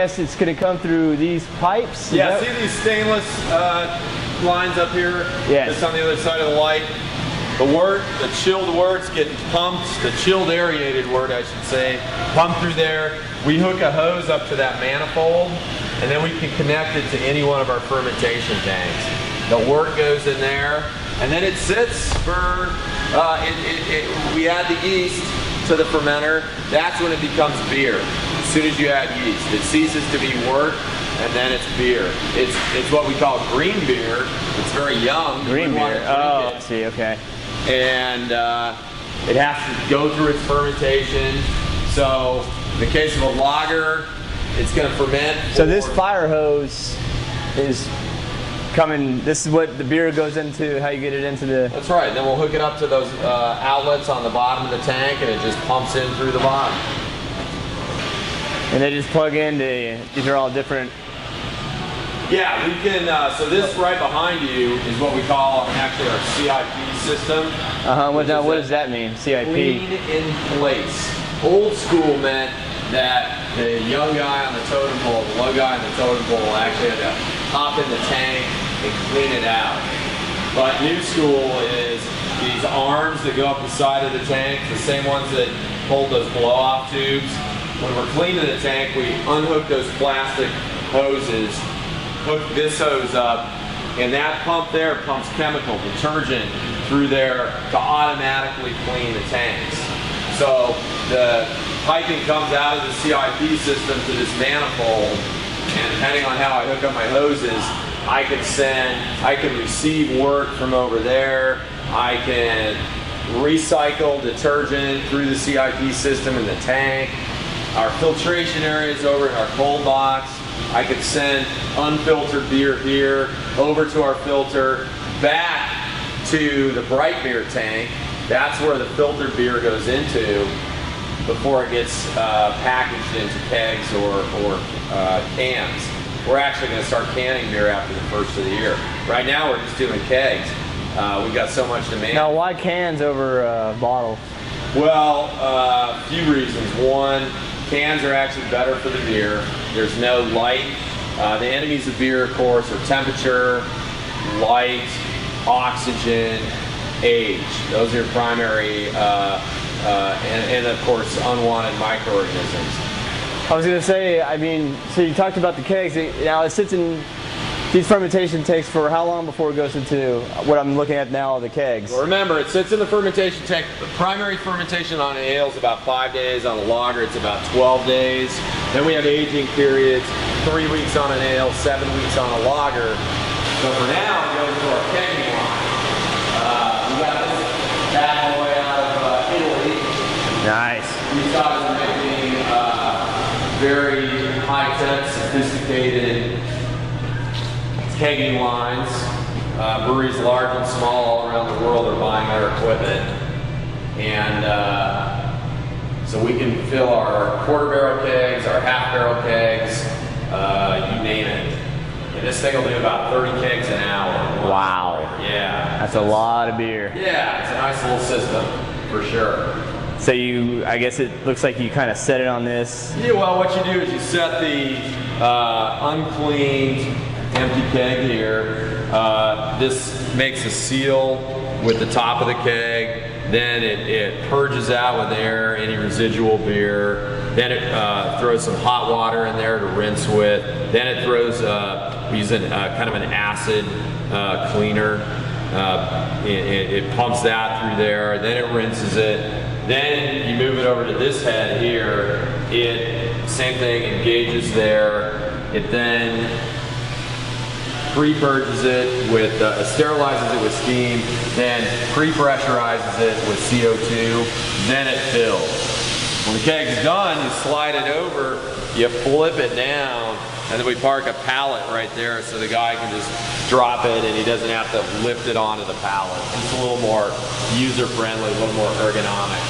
guess it's going to come through these pipes? Yeah, see these stainless lines up here? Yes. Just on the other side of the light. The chilled wort's getting pumped, the chilled aerated wort, I should say, pumped through there. We hook a hose up to that manifold, and then we can connect it to any one of our fermentation tanks. The wort goes in there, and then it sits for, we add the yeast to the fermenter. That's when it becomes beer. As soon as you add yeast, it ceases to be wort, and then it's beer. It's what we call green beer. It's very young. Green beer. Oh, I see. Okay. And it has to go through its fermentation. So in the case of a lager, it's going to ferment. So this fire hose is coming. This is what the beer goes into. How you get it into the. That's right. Then we'll hook it up to those outlets on the bottom of the tank, and it just pumps in through the bottom. And they just plug into. These are all different. Yeah, we can, so this right behind you is what we call actually our CIP system. What does that mean, CIP? Clean in place. Old school meant that the young guy on the totem pole, the low guy on the totem pole actually had to hop in the tank and clean it out. But new school is these arms that go up the side of the tank, the same ones that hold those blow-off tubes. When we're cleaning the tank, we unhook those plastic hoses, hook this hose up, and that pump there pumps chemical detergent through there to automatically clean the tanks. So the piping comes out of the CIP system to this manifold, and depending on how I hook up my hoses, I can receive wort from over there. I can recycle detergent through the CIP system in the tank. Our filtration area is over in our cold box. I could send unfiltered beer here, over to our filter, back to the bright beer tank. That's where the filtered beer goes into before it gets packaged into kegs or cans. We're actually going to start canning beer after the first of the year. Right now we're just doing kegs. We've got so much demand. Now why cans over bottles? Well, a few reasons. One, cans are actually better for the beer. There's no light. The enemies of beer, of course, are temperature, light, oxygen, age. Those are your primary, and of course, unwanted microorganisms. I was going to say, I mean, so you talked about the kegs. Now it sits in these fermentation tanks for how long before it goes into what I'm looking at now, the kegs? Well, remember, it sits in the fermentation tank. The primary fermentation on an ale is about 5 days. On a lager, it's about 12 days. Then we have aging periods, 3 weeks on an ale, 7 weeks on a lager. So for now, it goes to our kegging line. We got this bad boy out of Italy. Nice. We started making very high-tech, sophisticated kegging lines. Breweries large and small all around the world are buying our equipment. And so we can fill our quarter barrel kegs, our half barrel kegs, you name it. And this thing will do about 30 kegs an hour. Wow. Yeah. That's a lot of beer. Yeah, it's a nice little system, for sure. So I guess it looks like you kind of set it on this. Yeah, well, what you do is you set the uncleaned empty keg here. This makes a seal with the top of the keg. Then it purges out with air any residual beer. Then it throws some hot water in there to rinse with. Then it throws, we use kind of an acid cleaner. It pumps that through there. Then it rinses it. Then you move it over to this head here. Same thing, engages there. It then pre-purges it with, sterilizes it with steam, then pre-pressurizes it with CO2, then it fills. When the keg's done, you slide it over, you flip it down, and then we park a pallet right there so the guy can just drop it and he doesn't have to lift it onto the pallet. It's a little more user-friendly, a little more ergonomic.